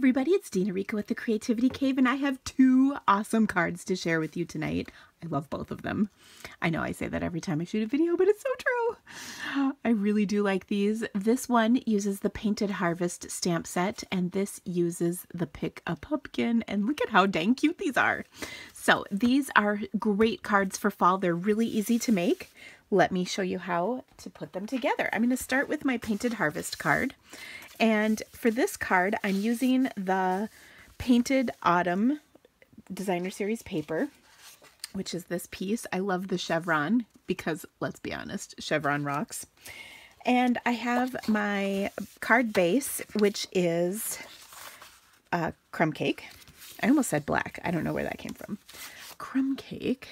everybody, it's Dina Rica with the Creativity Cave, and I have two awesome cards to share with you tonight. I love both of them. I know I say that every time I shoot a video, but it's so true. I really do like these. This one uses the Painted Harvest stamp set, and this uses the Pick a Pumpkin, and look at how dang cute these are. So these are great cards for fall. They're really easy to make. Let me show you how to put them together. I'm going to start with my Painted Harvest card. And for this card, I'm using the Painted Autumn Designer Series paper, which is this piece. I love the chevron because, let's be honest, chevron rocks. And I have my card base, which is crumb cake. I almost said black. I don't know where that came from. Crumb cake.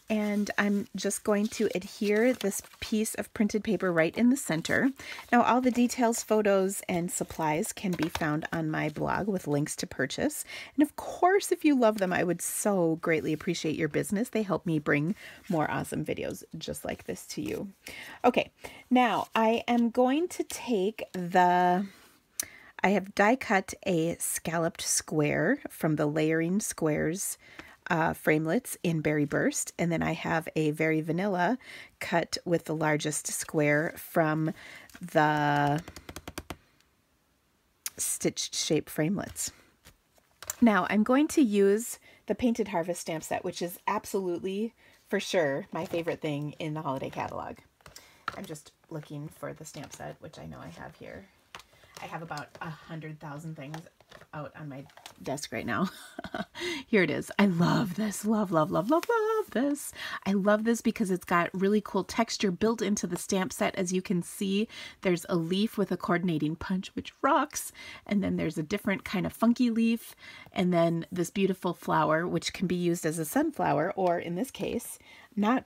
And I'm just going to adhere this piece of printed paper right in the center. Now, all the details, photos, and supplies can be found on my blog with links to purchase. And of course, if you love them, I would so greatly appreciate your business. They help me bring more awesome videos just like this to you. Okay, now I am going to take I have die cut a scalloped square from the Layering Squares framelits in Berry Burst, and then I have a Very Vanilla cut with the largest square from the stitched shape framelits. Now I'm going to use the Painted Harvest stamp set, which is absolutely, for sure, my favorite thing in the holiday catalog. I'm just looking for the stamp set, which I know I have here. I have about 100,000 things out on my desk right now. Here it is. I love this. Love, love, love, love, love this. I love this because it's got really cool texture built into the stamp set. As you can see, there's a leaf with a coordinating punch, which rocks. And then there's a different kind of funky leaf. And then this beautiful flower, which can be used as a sunflower, or in this case, not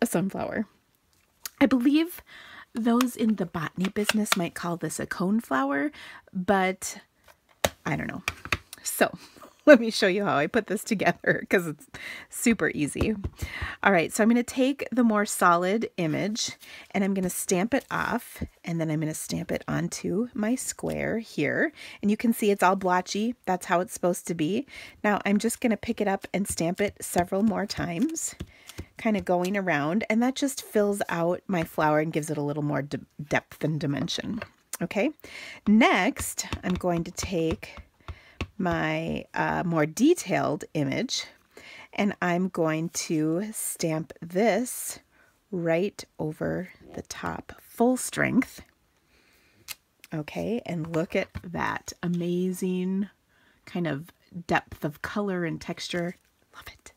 a sunflower. I believe those in the botany business might call this a coneflower, but I don't know. So let me show you how I put this together because it's super easy. All right, so I'm going to take the more solid image and I'm going to stamp it off, and then I'm going to stamp it onto my square here. And you can see it's all blotchy. That's how it's supposed to be. Now I'm just going to pick it up and stamp it several more times, kind of going around, and that just fills out my flower and gives it a little more depth and dimension. Okay, next I'm going to take my more detailed image and I'm going to stamp this right over the top, full strength. Okay, and look at that amazing kind of depth of color and texture. Love it.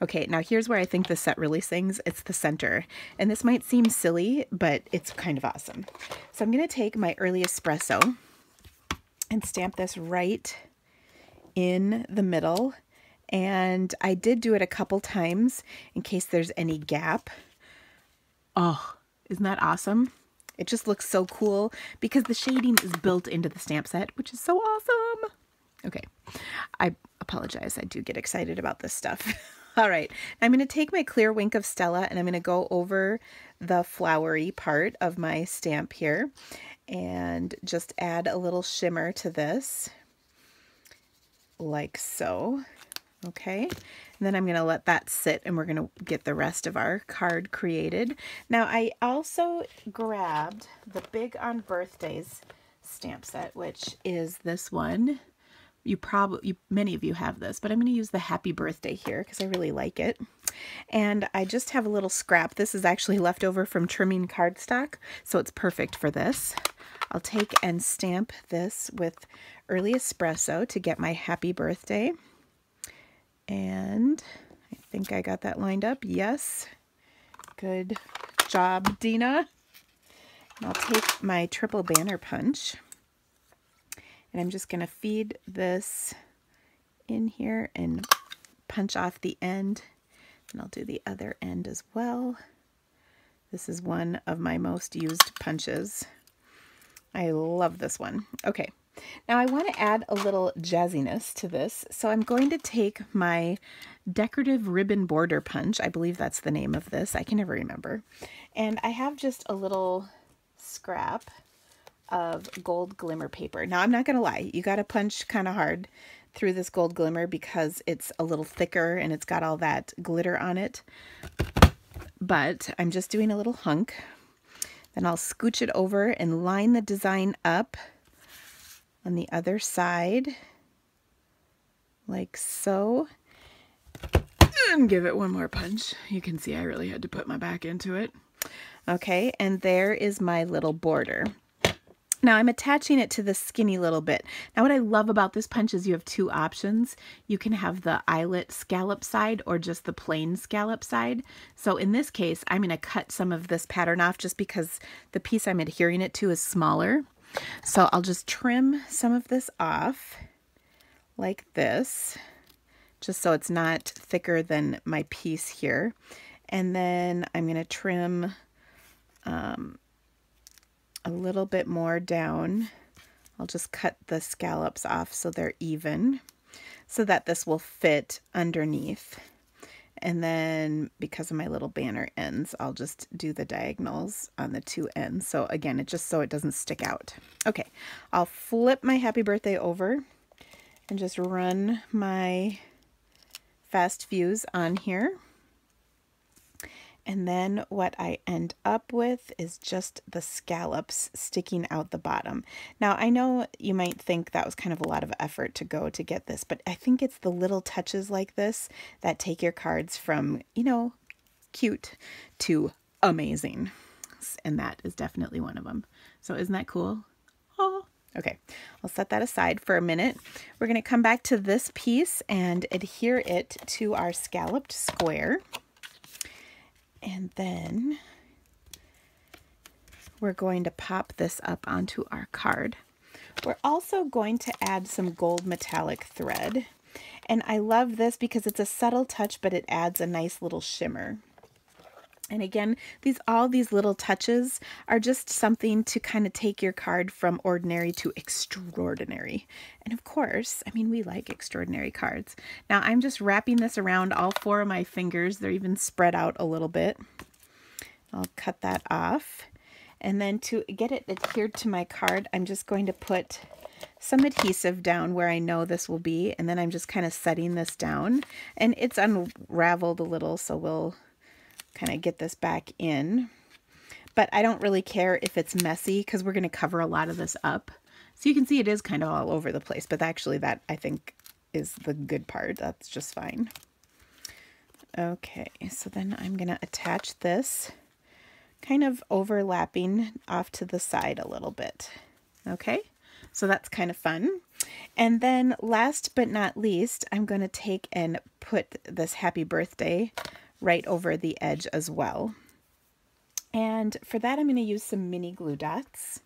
Okay, now here's where I think the set really sings. It's the center. And this might seem silly, but it's kind of awesome. So I'm going to take my Early Espresso and stamp this right in the middle. And I did do it a couple times in case there's any gap. Oh, isn't that awesome? It just looks so cool because the shading is built into the stamp set, which is so awesome. Okay, I apologize. I do get excited about this stuff. All right, I'm going to take my clear Wink of Stella and I'm going to go over the flowery part of my stamp here and just add a little shimmer to this, like so. Okay, and then I'm going to let that sit and we're going to get the rest of our card created. Now I also grabbed the Big on Birthdays stamp set, which is this one. Many of you have this, but I'm going to use the Happy Birthday here because I really like it. And I just have a little scrap. This is actually left over from trimming cardstock, so it's perfect for this. I'll take and stamp this with Early Espresso to get my Happy Birthday. And I think I got that lined up. Yes. Good job, Dina. And I'll take my Triple Banner Punch. And I'm just going to feed this in here and punch off the end. And I'll do the other end as well. This is one of my most used punches. I love this one. Okay, now I want to add a little jazziness to this. So I'm going to take my Decorative Ribbon Border Punch. I believe that's the name of this. I can never remember. And I have just a little scrap of gold glimmer paper. Now, I'm not going to lie. You got to punch kind of hard through this gold glimmer because it's a little thicker and it's got all that glitter on it. But I'm just doing a little hunk. Then I'll scooch it over and line the design up on the other side, like so. And give it one more punch. You can see I really had to put my back into it. Okay, and there is my little border. Now I'm attaching it to the skinny little bit. Now what I love about this punch is you have two options. You can have the eyelet scallop side or just the plain scallop side. So in this case, I'm going to cut some of this pattern off just because the piece I'm adhering it to is smaller. So I'll just trim some of this off like this, just so it's not thicker than my piece here. And then I'm going to trim a little bit more down. I'll just cut the scallops off so they're even, so that this will fit underneath. And then because of my little banner ends, I'll just do the diagonals on the two ends. So again, it just so it doesn't stick out. Okay, I'll flip my happy birthday over and just run my fast fuse on here. And then what I end up with is just the scallops sticking out the bottom. Now, I know you might think that was kind of a lot of effort to go to get this, but I think it's the little touches like this that take your cards from, you know, cute to amazing. And that is definitely one of them. So isn't that cool? Oh, okay. I'll set that aside for a minute. We're going to come back to this piece and adhere it to our scalloped square. And then we're going to pop this up onto our card. We're also going to add some gold metallic thread. And I love this because it's a subtle touch, but it adds a nice little shimmer. And again, all these little touches are just something to kind of take your card from ordinary to extraordinary. And of course, I mean, we like extraordinary cards. Now I'm just wrapping this around all four of my fingers. They're even spread out a little bit. I'll cut that off. And then to get it adhered to my card, I'm just going to put some adhesive down where I know this will be. And then I'm just kind of setting this down. And it's unraveled a little, so we'll kind of get this back in. But I don't really care if it's messy because we're going to cover a lot of this up. So you can see it is kind of all over the place, but actually that I think is the good part. That's just fine. Okay, so then I'm going to attach this kind of overlapping off to the side a little bit. Okay, so that's kind of fun. And then last but not least, I'm going to take and put this happy birthday right over the edge as well. And for that, I'm going to use some mini glue dots,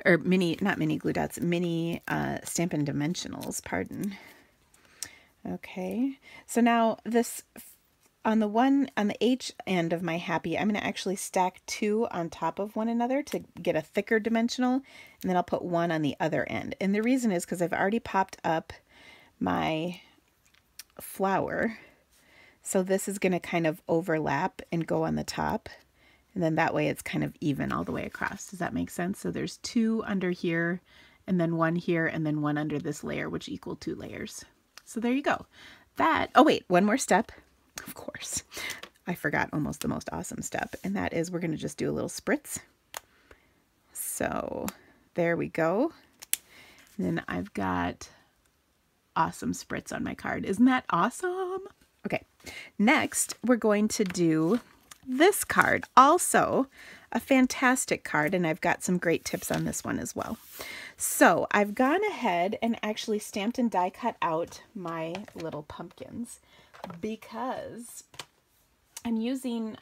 or not mini glue dots, mini Stampin' Dimensionals, pardon. Okay, so now this, on the H end of my happy, I'm going to actually stack two on top of one another to get a thicker dimensional, and then I'll put one on the other end. And the reason is because I've already popped up my flower. So this is going to kind of overlap and go on the top. And then that way it's kind of even all the way across. Does that make sense? So there's two under here, and then one here, and then one under this layer, which equal 2 layers. So there you go. Oh wait, one more step. Of course, I forgot almost the most awesome step. And that is we're going to just do a little spritz. So there we go. And then I've got awesome spritz on my card. Isn't that awesome? Okay, next we're going to do this card. Also a fantastic card, and I've got some great tips on this one as well. So I've gone ahead and actually stamped and die cut out my little pumpkins because I'm using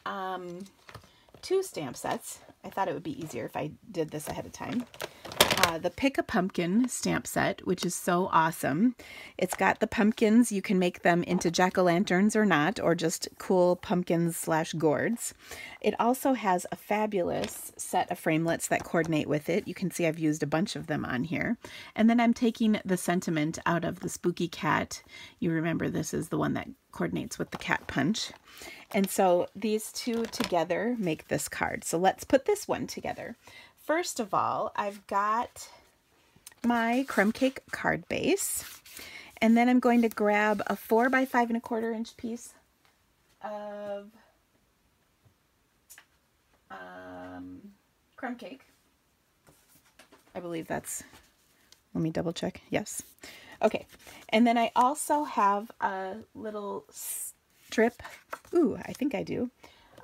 2 stamp sets. I thought it would be easier if I did this ahead of time. The Pick a Pumpkin stamp set, which is so awesome. It's got the pumpkins. You can make them into jack-o'-lanterns or not, or just cool pumpkins / gourds. It also has a fabulous set of framelits that coordinate with it. You can see I've used a bunch of them on here. And then I'm taking the sentiment out of the Spooky Cat. You remember this is the one that coordinates with the cat punch. And so these two together make this card. So let's put this one together. first of all, I've got my crumb cake card base, and then I'm going to grab a 4 by 5¼ inch piece of crumb cake. I believe that's, let me double check. Yes. Okay. And then I also have a little strip, I think I do,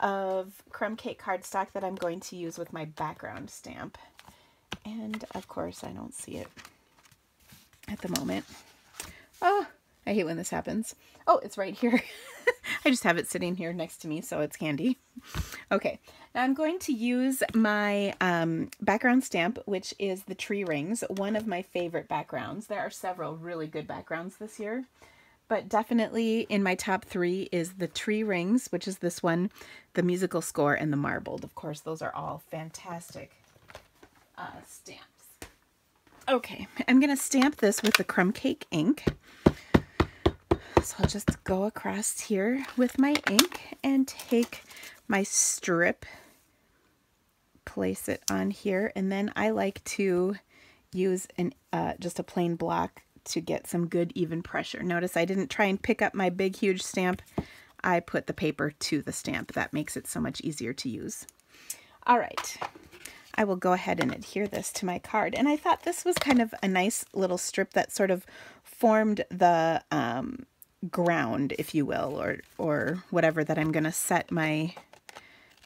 of crumb cake cardstock that I'm going to use with my background stamp. And of course I don't see it at the moment. Oh, I hate when this happens. Oh, it's right here. I just have it sitting here next to me, so it's handy. Okay, now I'm going to use my background stamp, which is the tree rings, one of my favorite backgrounds. There are several really good backgrounds this year, but definitely in my top 3 is the tree rings, which is this one, the musical score, and the marbled. Of course, those are all fantastic stamps. Okay, I'm going to stamp this with the crumb cake ink. So I'll just go across here with my ink and take my strip, place it on here, and then I like to use just a plain block to get some good even pressure. Notice I didn't try and pick up my big huge stamp. I put the paper to the stamp. That makes it so much easier to use. All right, I will go ahead and adhere this to my card. And I thought this was kind of a nice little strip that sort of formed the ground, if you will, or whatever that I'm going to set my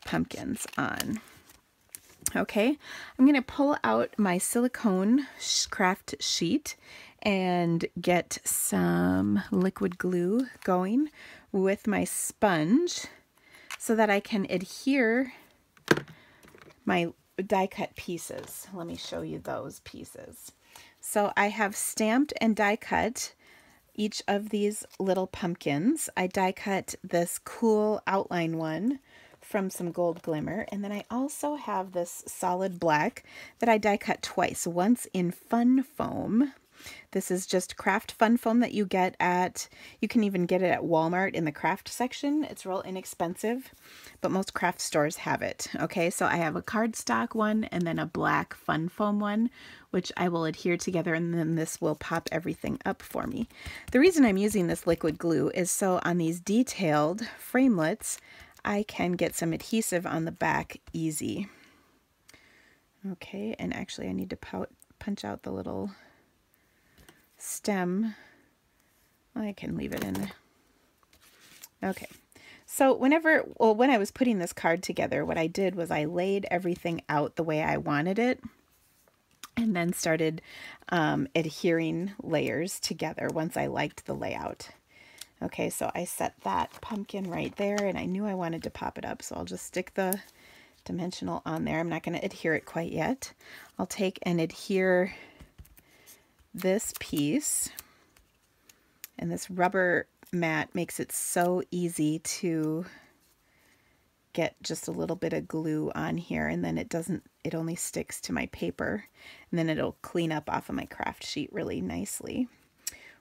pumpkins on. Okay, I'm going to pull out my silicone craft sheet and get some liquid glue going with my sponge so that I can adhere my die cut pieces. Let me show you those pieces. So I have stamped and die cut each of these little pumpkins. I die cut this cool outline one from some gold glimmer, and then I also have this solid black that I die cut twice, once in fun foam. This is just craft fun foam that you get you can even get it at Walmart in the craft section. It's real inexpensive, but most craft stores have it. Okay, so I have a cardstock one and then a black fun foam one, which I will adhere together, and then this will pop everything up for me. The reason I'm using this liquid glue is so on these detailed framelits, I can get some adhesive on the back easy. Okay, and actually I need to punch out the little stem. I can leave it in. Okay, so when I was putting this card together, what I did was I laid everything out the way I wanted it, and then started adhering layers together once I liked the layout. Okay, so I set that pumpkin right there, and I knew I wanted to pop it up, so I'll just stick the dimensional on there. I'm not going to adhere it quite yet. I'll take and adhere this piece, and this rubber mat makes it so easy to get just a little bit of glue on here, and then it only sticks to my paper, and then it'll clean up off of my craft sheet really nicely,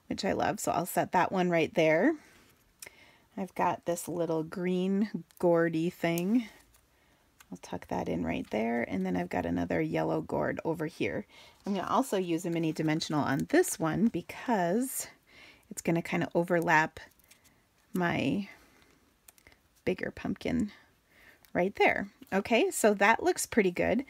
which I love. So I'll set that one right there. I've got this little green gourdy thing. I'll tuck that in right there, and then I've got another yellow gourd over here. I'm going to also use a mini dimensional on this one because it's going to kind of overlap my bigger pumpkin right there. Okay, so that looks pretty good.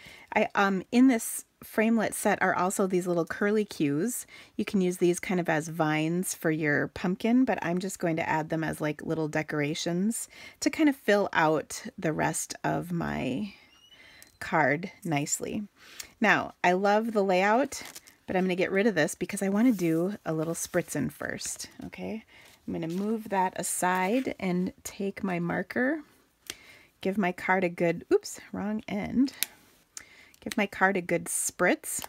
In this framelit set are also these little curly cues. You can use these kind of as vines for your pumpkin, but I'm just going to add them as like little decorations to kind of fill out the rest of my card nicely. Now, I love the layout, but I'm going to get rid of this because I want to do a little spritzing first. Okay, I'm going to move that aside and take my marker. Give my card a good, oops, wrong end. Give my card a good spritz.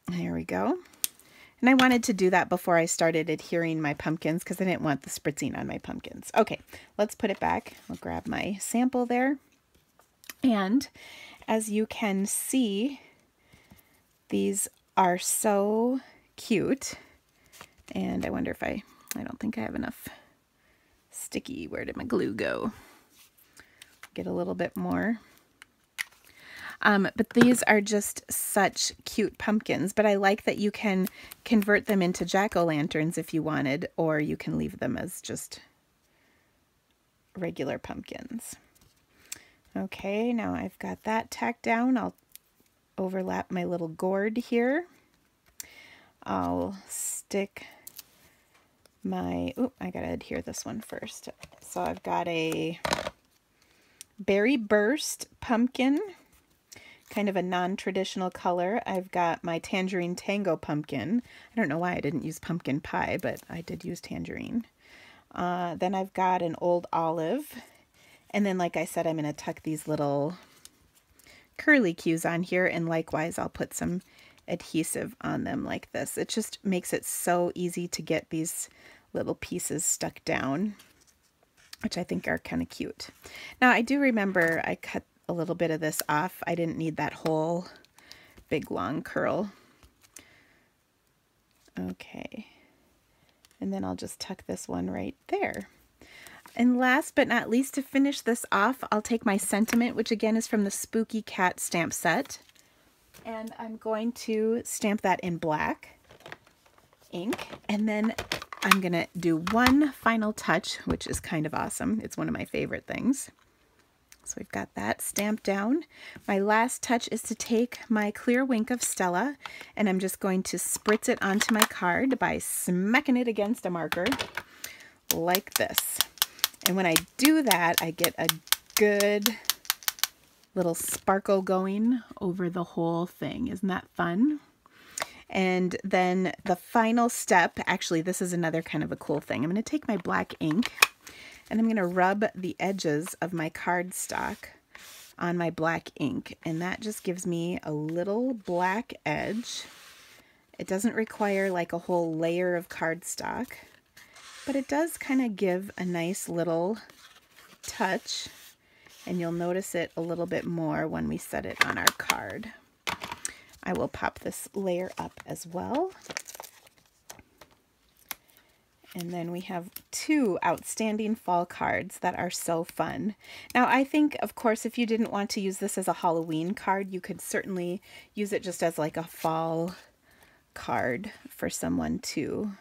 There we go. And I wanted to do that before I started adhering my pumpkins because I didn't want the spritzing on my pumpkins. Okay, let's put it back. I'll grab my sample there. And as you can see, these are so cute. And I wonder if I don't think I have enough sticky. Where did my glue go? Get a little bit more. But these are just such cute pumpkins, but I like that you can convert them into jack-o'-lanterns if you wanted, or you can leave them as just regular pumpkins. Okay, now I've got that tacked down. I'll overlap my little gourd here. I'll stick my, I gotta adhere this one first. So I've got a Berry Burst pumpkin, kind of a non-traditional color. I've got my Tangerine Tango pumpkin. I don't know why I didn't use pumpkin pie, but I did use tangerine. Then I've got an old olive. And then, like I said, I'm going to tuck these little curly cues on here. And likewise, I'll put some adhesive on them like this. It just makes it so easy to get these little pieces stuck down, which I think are kind of cute. Now, I do remember I cut a little bit of this off. I didn't need that whole big long curl. Okay. And then I'll just tuck this one right there. And last but not least, to finish this off, I'll take my Sentiment, which again is from the Spooky Cat stamp set. And I'm going to stamp that in black ink. And then I'm going to do one final touch, which is kind of awesome. It's one of my favorite things. So we've got that stamped down. My last touch is to take my clear Wink of Stella, and I'm just going to spritz it onto my card by smacking it against a marker like this. And when I do that, I get a good little sparkle going over the whole thing. Isn't that fun? And then the final step, actually, this is another kind of a cool thing. I'm going to take my black ink and I'm going to rub the edges of my cardstock on my black ink. And that just gives me a little black edge. It doesn't require like a whole layer of cardstock, but it does kind of give a nice little touch. And you'll notice it a little bit more when we set it on our card. I will pop this layer up as well. And then we have two outstanding fall cards that are so fun. Now, I think, of course, if you didn't want to use this as a Halloween card, you could certainly use it just as like a fall card for someone too.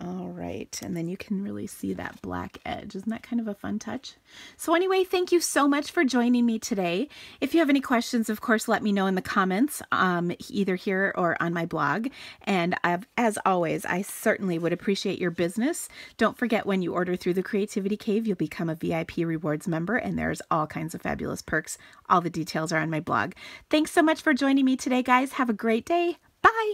All right, and then you can really see that black edge. Isn't that kind of a fun touch? So anyway, thank you so much for joining me today. If you have any questions, of course, let me know in the comments, either here or on my blog. And as always, I certainly would appreciate your business. Don't forget, when you order through the Creativity Cave, you'll become a VIP Rewards member, and there's all kinds of fabulous perks. All the details are on my blog. Thanks so much for joining me today, guys. Have a great day. Bye.